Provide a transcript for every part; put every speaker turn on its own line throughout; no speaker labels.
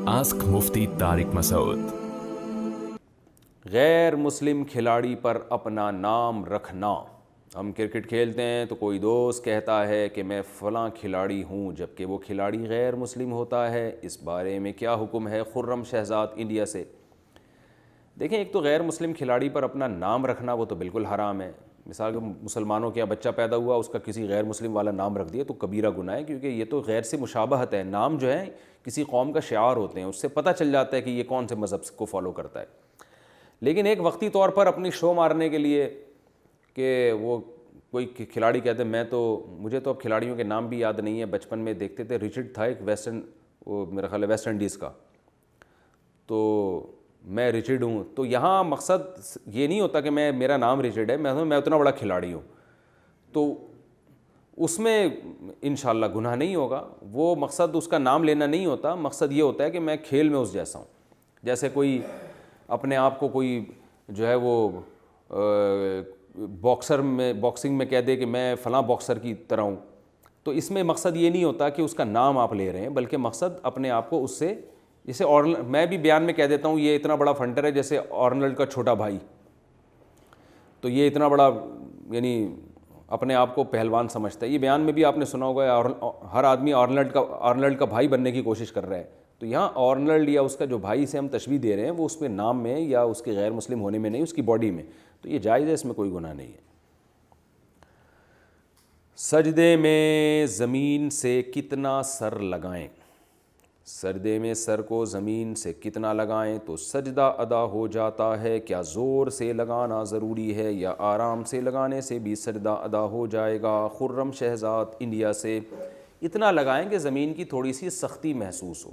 Ask مفتی طارق مسعود۔
غیر مسلم کھلاڑی پر اپنا نام رکھنا۔ ہم کرکٹ کھیلتے ہیں تو کوئی دوست کہتا ہے کہ میں فلاں کھلاڑی ہوں، جبکہ وہ کھلاڑی غیر مسلم ہوتا ہے، اس بارے میں کیا حکم ہے؟ خرم شہزاد انڈیا سے۔ دیکھیں، ایک تو غیر مسلم کھلاڑی پر اپنا نام رکھنا وہ تو بالکل حرام ہے۔ مثال کے مسلمانوں کے یہاں بچہ پیدا ہوا، اس کا کسی غیر مسلم والا نام رکھ دیا تو کبیرہ گناہ ہے، کیونکہ یہ تو غیر سے مشابہت ہے۔ نام جو ہے کسی قوم کا شعار ہوتے ہیں، اس سے پتہ چل جاتا ہے کہ یہ کون سے مذہب کو فالو کرتا ہے۔ لیکن ایک وقتی طور پر اپنی شو مارنے کے لیے کہ وہ کوئی کھلاڑی کہتے ہیں مجھے تو اب کھلاڑیوں کے نام بھی یاد نہیں ہے، بچپن میں دیکھتے تھے، رچرڈ تھا ایک وہ میرا خیال ہے ویسٹ انڈیز کا، تو میں رچرڈ ہوں۔ تو یہاں مقصد یہ نہیں ہوتا کہ میرا نام رچرڈ ہے، میں اتنا بڑا کھلاڑی ہوں، تو اس میں انشاءاللہ گناہ نہیں ہوگا۔ وہ مقصد اس کا نام لینا نہیں ہوتا، مقصد یہ ہوتا ہے کہ میں کھیل میں اس جیسا ہوں۔ جیسے کوئی اپنے آپ کو کوئی جو ہے وہ باکسنگ میں کہہ دے کہ میں فلاں باکسر کی طرح ہوں، تو اس میں مقصد یہ نہیں ہوتا کہ اس کا نام آپ لے رہے ہیں، بلکہ مقصد اپنے آپ کو اس سے، جیسے میں بھی بیان میں کہہ دیتا ہوں یہ اتنا بڑا فنٹر ہے، جیسے آرنلڈ کا چھوٹا بھائی، تو یہ اتنا بڑا یعنی اپنے آپ کو پہلوان سمجھتا ہے۔ یہ بیان میں بھی آپ نے سنا ہوگا، ہر آدمی آرنلڈ کا بھائی بننے کی کوشش کر رہا ہے۔ تو یہاں آرنلڈ یا اس کا جو بھائی سے ہم تشبیہ دے رہے ہیں وہ اس میں نام میں یا اس کے غیر مسلم ہونے میں نہیں، اس کی باڈی میں، تو یہ جائز ہے، اس میں کوئی گناہ نہیں ہے۔ سجدے میں زمین سے کتنا سر لگائیں؟ سجدے میں سر کو زمین سے کتنا لگائیں تو سجدہ ادا ہو جاتا ہے؟ کیا زور سے لگانا ضروری ہے یا آرام سے لگانے سے بھی سجدہ ادا ہو جائے گا؟ خرم شہزاد انڈیا سے۔ اتنا لگائیں کہ زمین کی تھوڑی سی سختی محسوس ہو،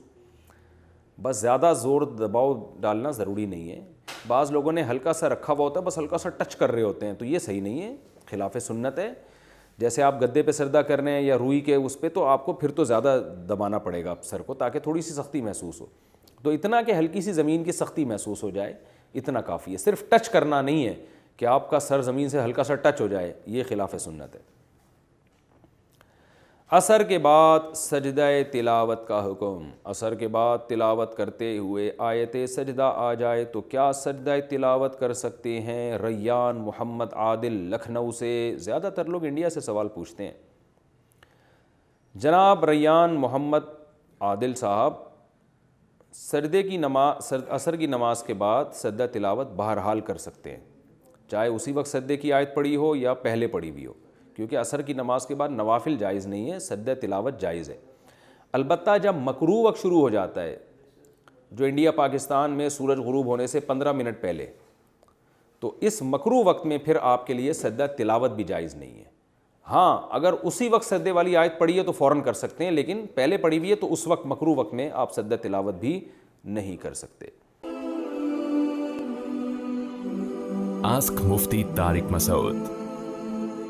بس زیادہ زور دباؤ ڈالنا ضروری نہیں ہے۔ بعض لوگوں نے ہلکا سا رکھا ہوا ہوتا ہے، بس ہلکا سا ٹچ کر رہے ہوتے ہیں، تو یہ صحیح نہیں ہے، خلاف سنت ہے۔ جیسے آپ گدے پہ سجدہ کر رہے ہیں یا روئی کے اس پہ، تو آپ کو پھر تو زیادہ دبانا پڑے گا سر کو، تاکہ تھوڑی سی سختی محسوس ہو۔ تو اتنا کہ ہلکی سی زمین کی سختی محسوس ہو جائے، اتنا کافی ہے۔ صرف ٹچ کرنا نہیں ہے کہ آپ کا سر زمین سے ہلکا سا ٹچ ہو جائے، یہ خلاف سنت ہے۔ عصر کے بعد سجدہ تلاوت کا حکم۔ عصر کے بعد تلاوت کرتے ہوئے آیت سجدہ آ جائے تو کیا سجدہ تلاوت کر سکتے ہیں؟ ریان محمد عادل لکھنؤ سے۔ زیادہ تر لوگ انڈیا سے سوال پوچھتے ہیں۔ جناب ریان محمد عادل صاحب، عصر کی نماز کے بعد سجدہ تلاوت بہرحال کر سکتے ہیں، چاہے اسی وقت سجدے کی آیت پڑھی ہو یا پہلے پڑھی بھی ہو، کیونکہ عصر کی نماز کے بعد نوافل جائز نہیں ہے، سجدہ تلاوت جائز ہے۔ البتہ جب مکروہ وقت شروع ہو جاتا ہے، جو انڈیا پاکستان میں سورج غروب ہونے سے 15 منٹ پہلے، تو اس مکروہ وقت میں پھر آپ کے لیے سجدہ تلاوت بھی جائز نہیں ہے۔ ہاں، اگر اسی وقت سجدے والی آیت پڑھی ہے تو فوراً کر سکتے ہیں، لیکن پہلے پڑھی ہوئی ہے تو اس وقت مکروہ وقت میں آپ سجدہ تلاوت بھی نہیں کر سکتے۔
آسک مفتی طارق مسعود۔